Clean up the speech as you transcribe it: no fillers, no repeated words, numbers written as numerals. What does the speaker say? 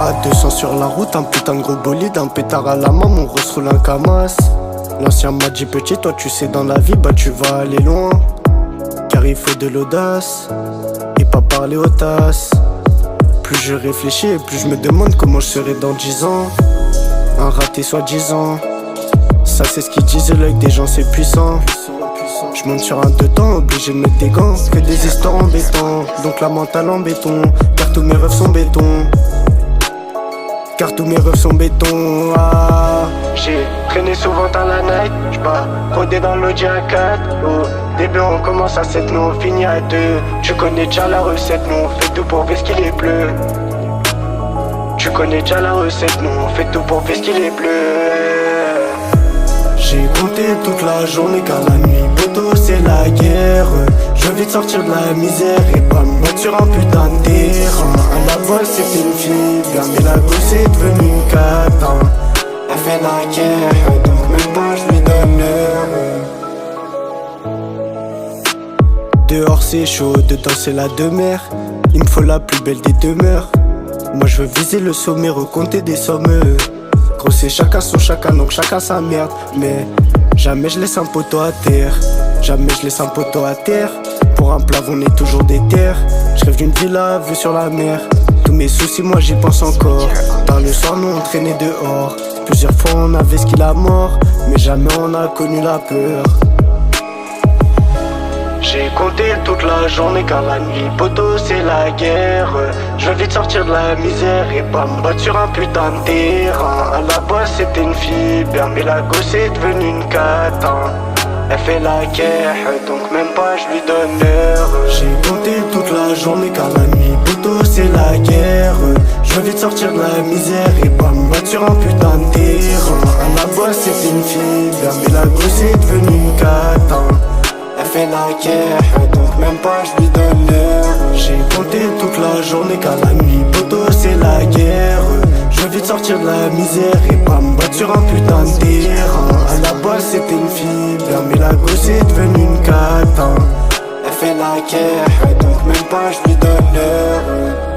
À 200 sur la route, un putain de gros bolide, un pétard à la main, mon grosse roule un camas. L'ancien m'a dit petit, toi tu sais dans la vie, bah tu vas aller loin. Car il faut de l'audace, et pas parler aux tasses. Plus je réfléchis et plus je me demande comment je serai dans 10 ans. Un raté soi-disant, ça c'est ce qu'ils disent, l'œil des gens c'est puissant. Je monte sur un 2 temps, obligé de mettre des gants. Que des histoires embêtantes, donc la mentale en béton. Car tous mes rêves sont béton. Car tous mes rêves sont béton. Ah. J'ai traîné souvent dans la night, j'pars rodé dans l'Audi A4. Au début on commence à 7, nous on finit à 2. Tu connais déjà la recette, nous on fait tout pour ver ce qu'il est bleu. Tu connais déjà la recette, nous on fait tout pour ver ce qu'il est bleu. J'ai compté toute la journée car la nuit poteau c'est la guerre. Je veux vite sortir de la misère et pas me mettre sur un putain de terrain. À la base c'était une fille bien, mais la gosse est devenue une cata. Elle fait la guerre, donc même pas je lui donne l'heure. Dehors c'est chaud, dedans c'est la demeure. Il me faut la plus belle des demeures. Moi je veux viser le sommet, recompter des sommes. Gros c'est chacun son chacun, donc chacun sa merde. Mais jamais je laisse un poteau à terre. Jamais je laisse un poteau à terre. Pour un plat on est toujours des terres. Je rêve d'une villa vue sur la mer. Tous mes soucis moi j'y pense encore. Tard le soir nous on traînait dehors. Plusieurs fois on avait ce qu'il a mort, mais jamais on a connu la peur. J'ai compté toute la journée car la nuit poteau c'est la guerre. Je veux vite sortir de la misère et pas me battre sur un putain de terrain. À la base c'était une fille bien, mais la gosse est devenue une cata. Elle fait la guerre, donc même pas je lui donne l'heure. J'ai compté toute la journée car la nuit poteau c'est la guerre. Je veux vite sortir de la misère et pas me battre sur un putain de terrain. À la base c'était une fille bien, mais la gosse est devenue une cata. Elle fait la guerre, donc même pas je lui donne l'heure. J'ai compté toute la journée car la nuit poteau c'est la guerre. Je veux vite sortir de la misère et pas me battre sur un putain de terrain. À la base c'était une fille bien, mais la gosse est devenue une cata. Elle fait la guerre, donc même pas je lui donne l'heure.